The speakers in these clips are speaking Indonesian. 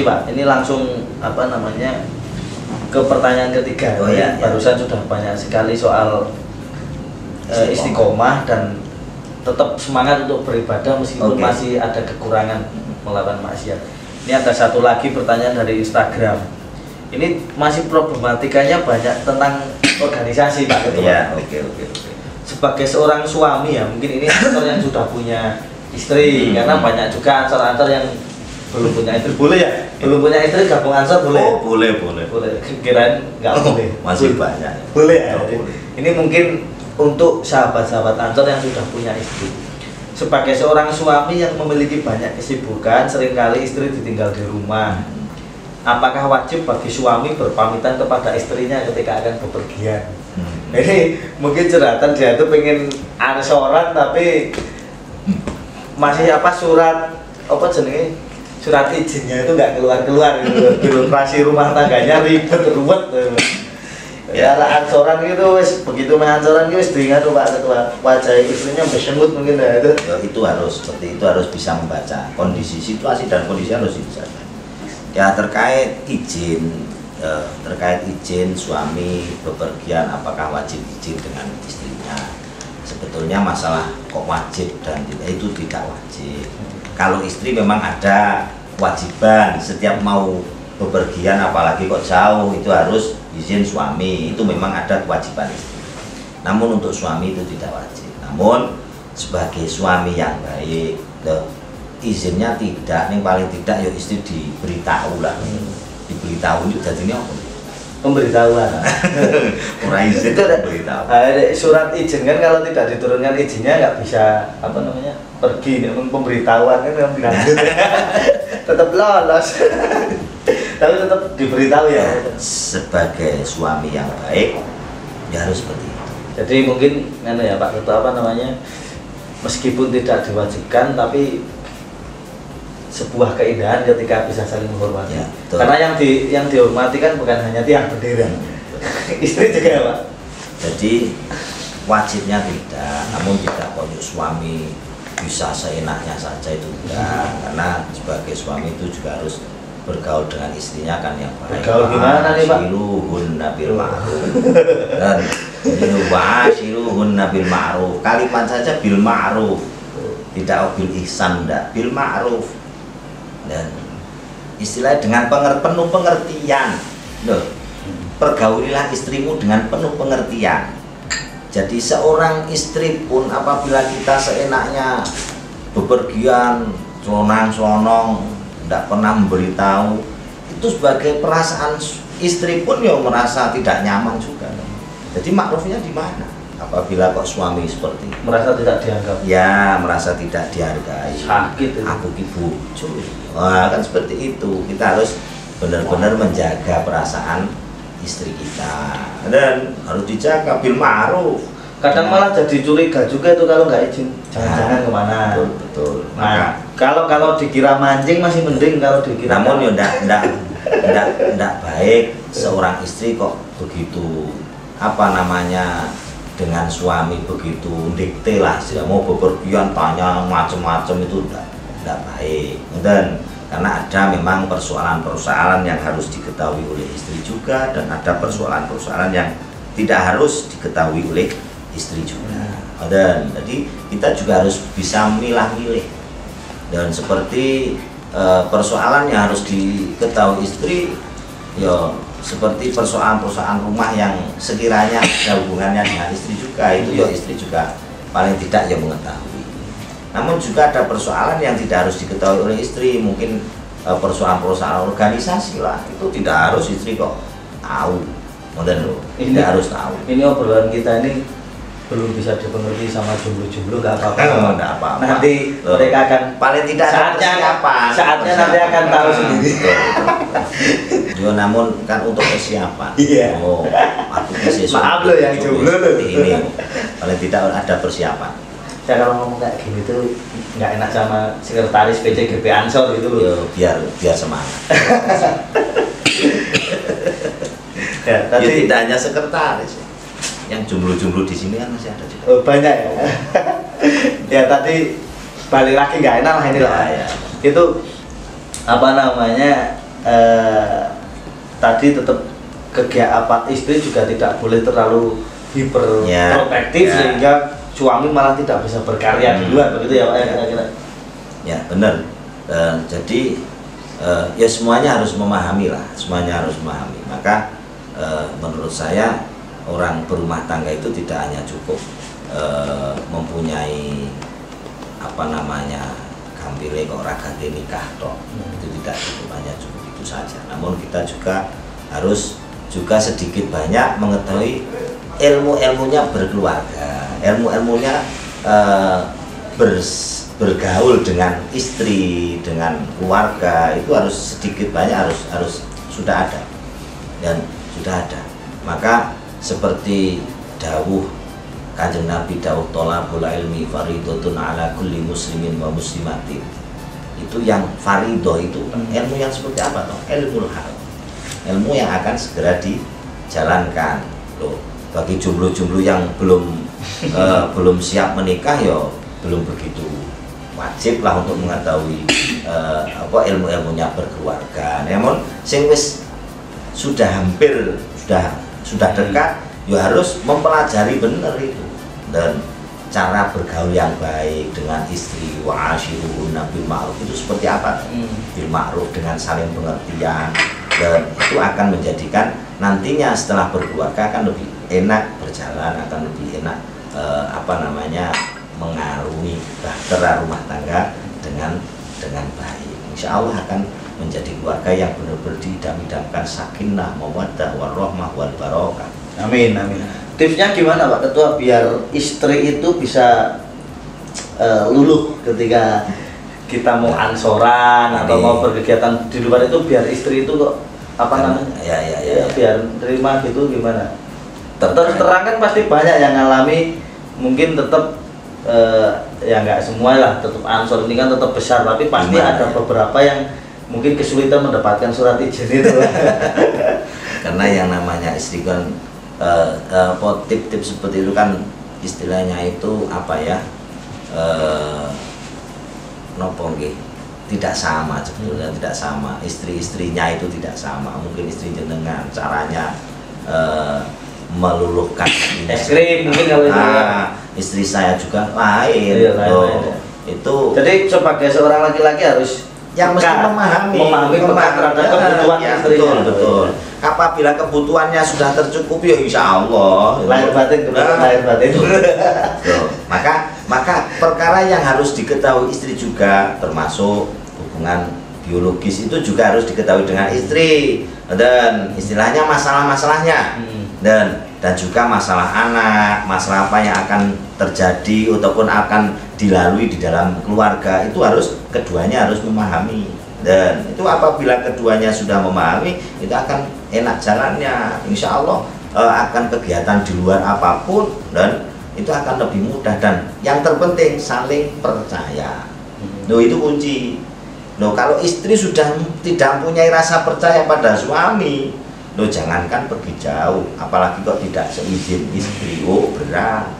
Pak, ini langsung apa namanya ke pertanyaan ketiga. Oh ya, barusan sudah banyak sekali soal istiqomah dan tetap semangat untuk beribadah meskipun masih ada kekurangan melakukan maksiat. Ini ada satu lagi pertanyaan dari Instagram. Ini masih problematikanya banyak tentang organisasi Pak Ketua. Iya, oke. Sebagai seorang suami ya, mungkin ini ansor yang sudah punya istri, karena banyak juga ansor-ansor yang belum punya istri. Boleh ya? Belum punya istri gabung ansor boleh? Oh, boleh. Kirain nggak boleh. Masih banyak. Boleh ya? Oh, boleh. Ini mungkin untuk sahabat-sahabat ansor yang sudah punya istri. Sebagai seorang suami yang memiliki banyak kesibukan, seringkali istri ditinggal di rumah. Apakah wajib bagi suami berpamitan kepada istrinya ketika akan bepergian? Ini mungkin jeratan dia itu pengen ansoran tapi masih surat surat izinnya itu nggak keluar gitu. Birokrasi rumah tangganya ribet ruwet. Ya ansoran gitu begitu mengansoran gitu dengan Pak Ketua wajah istrinya bersemut mungkin ya itu. Itu harus seperti itu, harus bisa membaca kondisi situasi dan kondisi harus bisa. Ya terkait izin suami bepergian, apakah wajib izin dengan istrinya? Sebetulnya masalah kok wajib dan tidak, itu tidak wajib. Kalau istri memang ada kewajiban setiap mau bepergian, apalagi kok jauh, itu harus izin suami, itu memang ada kewajiban istri. Namun untuk suami itu tidak wajib. Namun sebagai suami yang baik, izinnya tidak, yang paling tidak ya istri diberitahu lah. Diberitahu itu jadinya apa? Pemberitahuan. Orang izin itu beritahu. Surat izin kan kalau tidak diturunkan izinnya nggak bisa pergi. Pemberitahuan kan yang dilanjut. Tetap lolos. Tapi tetap diberitahu ya. Sebagai suami yang baik ya harus seperti itu. Jadi mungkin ya Pak Ketua meskipun tidak diwajibkan tapi sebuah keindahan ketika bisa saling menghormati. Ya, karena yang dihormati kan bukan hanya tiang bendera, istri juga ya Pak. Jadi wajibnya tidak, namun tidak konyol suami bisa seenaknya saja itu tidak, karena sebagai suami itu juga harus bergaul dengan istrinya kan yang baik. Bergaul gimana nih Pak? Siluhunna bil ma'ruf. Dan siluhunna bil ma'ruf. Kalimat saja bil ma'ruf. Tidak bil ihsan, enggak, bil ma'ruf. Dan istilahnya dengan penuh pengertian. Loh, pergaulilah istrimu dengan penuh pengertian. Jadi seorang istri pun apabila kita seenaknya bepergian, selonang-selonong, tidak pernah memberitahu, itu sebagai perasaan istri pun ya merasa tidak nyaman juga. Jadi makrufnya di mana? Apabila kok suami seperti itu merasa tidak dianggap, ya merasa tidak dihargai, sakit aku ibu cuy. Wah, kan seperti itu. Kita harus benar-benar menjaga perasaan istri kita dan harus dijaga bil ma'ruf. Kadang malah jadi curiga juga itu kalau nggak izin jangan-jangan kemana. Betul. Nah, kalau dikira mancing masih mending, kalau dikira namun ya enggak baik seorang istri kok begitu dengan suami begitu dikte lah, tidak mau bepergian tanya macam-macam, itu enggak baik. Dan karena ada memang persoalan-persoalan yang harus diketahui oleh istri juga, dan ada persoalan-persoalan yang tidak harus diketahui oleh istri juga. Dan jadi kita juga harus bisa memilah-milih. Dan seperti persoalan yang harus diketahui istri, ya seperti persoalan-persoalan rumah yang sekiranya ada hubungannya dengan istri juga, itu ya istri juga paling tidak ya mengetahui. Namun juga ada persoalan yang tidak harus diketahui oleh istri, mungkin persoalan-persoalan organisasi lah, itu tidak harus istri kok tahu. Tidak harus tahu. Ini obrolan kita ini belum bisa dipengerti sama jomblo-jomblo, nggak apa-apa. Nggak apa-apa. Nanti mereka akan paling tidak saatnya nanti akan tahu sendiri. Yo, namun kan untuk persiapan. Iya. Oh, aku maaf loh yang jomblo loh. Ini paling tidak ada persiapan. Saya kalau ngomong kayak gini tuh nggak enak sama sekretaris PCGP Ansor gitu loh. Yo, biar semangat. Ya, tadi tidak hanya sekretaris, yang jomblo-jomblo di sini kan masih ada juga. Oh, banyak ya. Ya tadi balik lagi nggak enak lah ini lah. Ya. Itu apa namanya tadi tetap istri juga tidak boleh terlalu hiperprotektif sehingga suami malah tidak bisa berkarya di luar, begitu ya Pak? Kira-kira. Ya benar. Jadi ya semuanya harus memahami lah, semuanya harus memahami. Maka menurut saya orang berumah tangga itu tidak hanya cukup mempunyai apa namanya gambire kok ragate nikah toh, itu tidak cukup, hanya cukup itu saja. Namun kita juga harus juga sedikit banyak mengetahui ilmunya berkeluarga, ilmunya bergaul dengan istri, dengan keluarga, itu harus sedikit banyak harus sudah ada dan sudah ada. Maka seperti dawuh Kanjeng Nabi, dawuh thalabul ilmi faridatun ala kulli muslimin wa muslimatin. Itu yang faridoh itu ilmu yang seperti apa toh? Ilmu hal, ilmu yang akan segera dijalankan. Loh, bagi jomblo-jomblo yang belum siap menikah ya belum begitu wajib lah untuk mengetahui ilmu-ilmunya berkeluarga. Namun sing wis sudah hampir sudah dekat ya harus mempelajari benar itu, dan cara bergaul yang baik dengan istri, wa ashiruhunna bil ma'ruf itu seperti apa? Bil ma'ruf, dengan saling pengertian, dan itu akan menjadikan nantinya setelah berkeluarga akan lebih enak berjalan, akan lebih enak mengarungi bahtera rumah tangga dengan baik. Insya Allah akan menjadi keluarga yang benar-benar diidam-idamkan sakinah, mawaddah, warahmah, wal barokah. Amin, amin. Tipsnya gimana Pak Ketua biar istri itu bisa luluh ketika kita mau ansoran atau mau berkegiatan di luar itu, biar istri itu kok biar terima gitu, gimana? Terus terang kan pasti banyak yang ngalami, mungkin tetap ya nggak semua lah, tetap ansor ini kan tetap besar, tapi pasti ada beberapa yang mungkin kesulitan mendapatkan surat izin itu. Karena yang namanya istri kan tip-tip seperti itu kan istilahnya itu apa ya, tidak sama sebetulnya, tidak sama. Istri-istrinya itu tidak sama, mungkin istri jenengan caranya meluluhkan es krim mungkin kalau itu istri saya juga lain. Iya, lain. Itu jadi sebagai seorang laki-laki harus yang mesti memahami terhadap kebutuhan istri. Betul. Apabila kebutuhannya sudah tercukupi ya insya Allah lahir batin lahir batin. Maka perkara yang harus diketahui istri juga, termasuk hubungan biologis itu juga harus diketahui dengan istri, dan istilahnya masalah-masalahnya, dan juga masalah anak, masalah apa yang akan terjadi ataupun akan dilalui di dalam keluarga, itu harus keduanya harus memahami. Dan itu apabila keduanya sudah memahami, itu akan enak jalannya, insya Allah akan kegiatan di luar apapun dan itu akan lebih mudah. Dan yang terpenting saling percaya. Loh, itu kunci. Loh, kalau istri sudah tidak mempunyai rasa percaya pada suami, loh jangankan pergi jauh, apalagi kok tidak seizin istri, oh berat.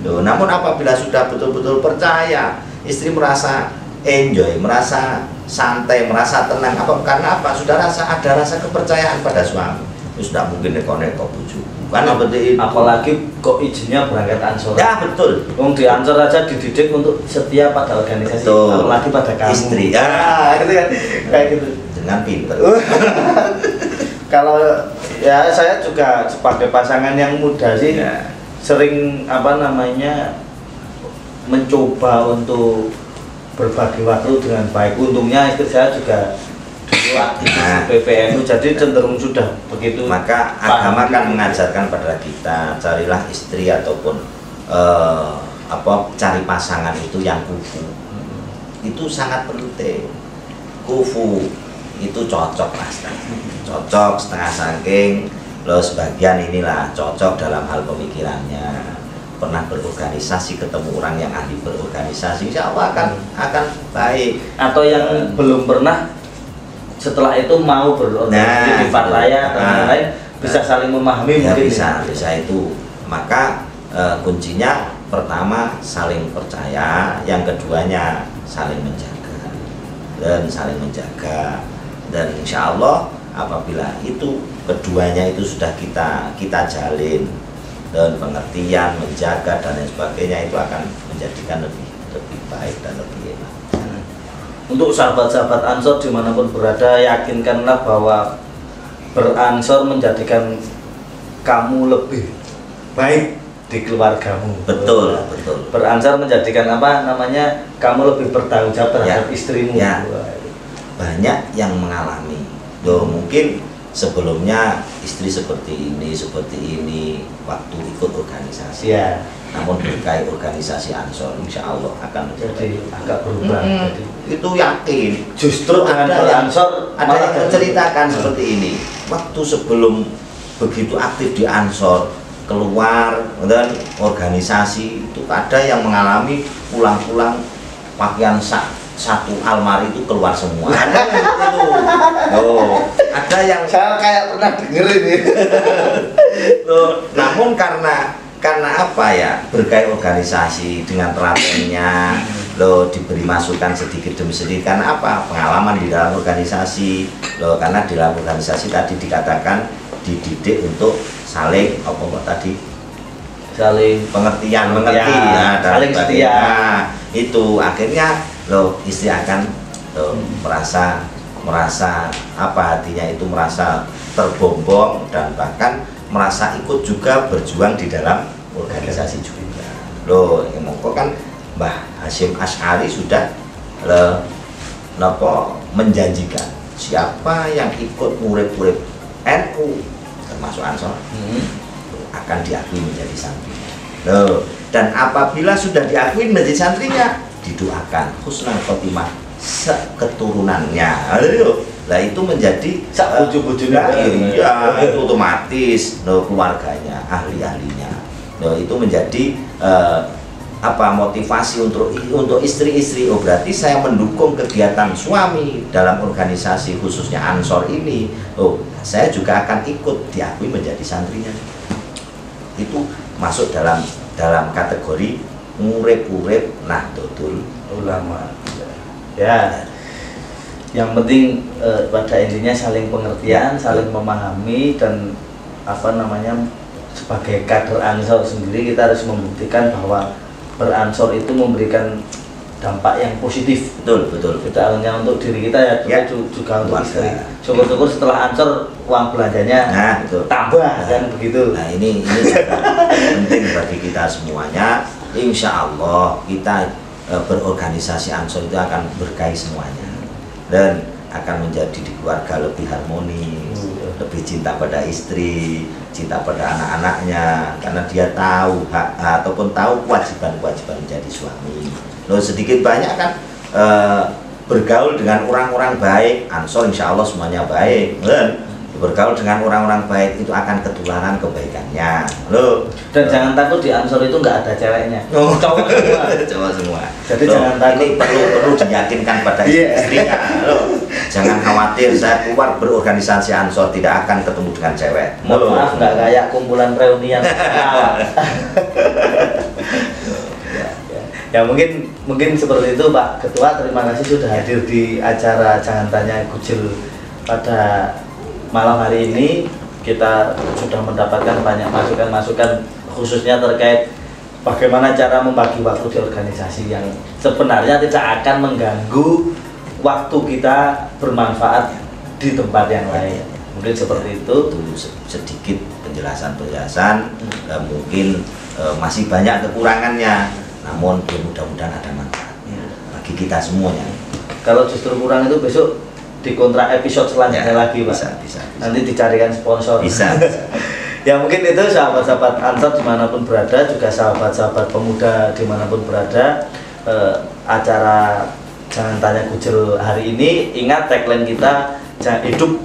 Loh, namun apabila sudah betul-betul percaya, istri merasa enjoy, merasa santai, merasa tenang. Karena apa? Sudah ada rasa kepercayaan pada suami. Itu sudah mungkin neko-neko bujuk. Kan seperti itu. Apalagi kok izinnya berangkat ansor. Ya betul. Di ansor aja dididik untuk setia pada organisasi, betul. Apalagi pada kamu. Istri. Itu kan kayak gitu. Dengan pinter. Kalau ya saya juga sebagai pasangan yang muda sih sering mencoba untuk berbagi waktu dengan baik. Untungnya istri saya juga dulu aktif PPNU, jadi cenderung sudah begitu. Maka agama kan mengajarkan pada kita, carilah istri ataupun cari pasangan itu yang kufu. Itu sangat penting. Kufu itu cocok lah, cocok setengah saking. Loh, sebagian inilah cocok dalam hal pemikirannya, pernah berorganisasi, ketemu orang yang ahli berorganisasi, insya Allah akan baik. Atau yang belum pernah, setelah itu mau berorganisasi di Fataya atau lain-lain, bisa saling memahami. Ya, mungkin bisa itu. Maka kuncinya pertama saling percaya, yang keduanya saling menjaga. Dan insya Allah apabila itu keduanya itu sudah kita jalin dan pengertian, menjaga dan lain sebagainya, itu akan menjadikan lebih baik dan lebih enak. Untuk sahabat-sahabat Ansor dimanapun berada, yakinkanlah bahwa beransor menjadikan kamu lebih baik di keluargamu. Betul. Beransor menjadikan apa namanya, kamu lebih bertanggung jawab terhadap istrimu. Banyak yang mengalami. Mungkin sebelumnya istri seperti ini waktu ikut organisasi. Namun berkait organisasi Ansor, insya Allah akan jadi agak berubah. Jadi itu yakin. Justru ada Ansor ada yang menceritakan seperti ini. Waktu sebelum begitu aktif di Ansor, keluar dan organisasi itu ada yang mengalami pulang-pulang pakaian satu almari itu keluar semua. Ada yang saya kayak pernah dengerin ini. Namun karena apa ya, berkait organisasi dengan telatennya, diberi masukan sedikit demi sedikit. Karena apa? Pengalaman di dalam organisasi. Karena di dalam organisasi tadi dikatakan dididik untuk saling saling pengertian, ya, saling setia. Itu akhirnya istri akan merasa apa, hatinya itu merasa terbombong dan bahkan merasa ikut juga berjuang di dalam organisasi juga. Mongko kan Mbah Hasyim Asy'ari sudah menjanjikan siapa yang ikut murid-murid NU termasuk Ansor akan diakui menjadi santri. Dan apabila sudah diakui menjadi santrinya, didoakan husnul khotimah seketurunannya. Lah itu menjadi itu otomatis keluarganya, ahli-ahlinya. Itu menjadi motivasi untuk istri-istri. Berarti saya mendukung kegiatan suami dalam organisasi khususnya Ansor ini. Saya juga akan ikut diakui menjadi santrinya. Itu masuk dalam kategori murid-murid Nahdlatul Ulama. Ya, yang penting pada intinya saling pengertian, saling memahami, dan sebagai kader Ansor sendiri kita harus membuktikan bahwa beransor itu memberikan dampak yang positif. Betul. Tidak hanya untuk diri kita juga untuk istri. Syukur-syukur setelah Ansor uang belanjanya tambah kan begitu. Nah ini juga penting bagi kita semuanya. Insya Allah kita berorganisasi Ansor itu akan berkah semuanya dan akan menjadi di keluarga lebih harmonis, lebih cinta pada istri, cinta pada anak-anaknya, karena dia tahu hak ataupun tahu kewajiban-kewajiban menjadi suami. Sedikit banyak kan bergaul dengan orang-orang baik, Ansor insya Allah semuanya baik. Bergaul dengan orang-orang baik itu akan ketularan kebaikannya. Dan jangan takut, di Ansor itu nggak ada ceweknya, cowok semua. Jadi jangan takut. Ini perlu diyakinkan pada istrinya. Jangan khawatir, saya keluar berorganisasi Ansor tidak akan ketemu dengan cewek. Maaf, nggak kayak kumpulan reunian. Ya mungkin seperti itu Pak Ketua. Terima kasih sudah hadir di acara Jangan Tanya Kucil pada malam hari ini. Kita sudah mendapatkan banyak masukan-masukan khususnya terkait bagaimana cara membagi waktu di organisasi yang sebenarnya tidak akan mengganggu waktu kita bermanfaat di tempat yang lain. Mungkin seperti itu. Sedikit penjelasan mungkin masih banyak kekurangannya, namun mudah-mudahan ada manfaatnya bagi kita semuanya. Kalau justru kurang itu besok dikontrak episode selanjutnya lagi Pak. Bisa. Nanti dicarikan sponsor. Bisa. Ya mungkin itu sahabat-sahabat Ansor dimanapun berada, juga sahabat-sahabat pemuda dimanapun berada, acara Jangan Tanya Kucil hari ini. Ingat tagline kita, hidup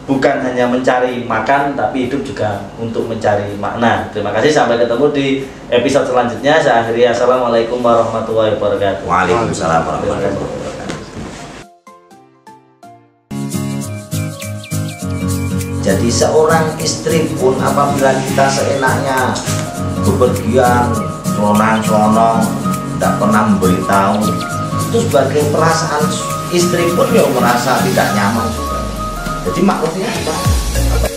bukan hanya mencari makan, tapi hidup juga untuk mencari makna. Terima kasih, sampai ketemu di episode selanjutnya. Saya akhiri, assalamualaikum warahmatullahi wabarakatuh. Waalaikumsalam warahmatullahi wabarakatuh. Jadi seorang istri pun apabila kita seenaknya bepergian selonang-selonong, tidak pernah memberitahu, itu sebagai perasaan istri pun merasa tidak nyaman juga. Jadi maklumnya kita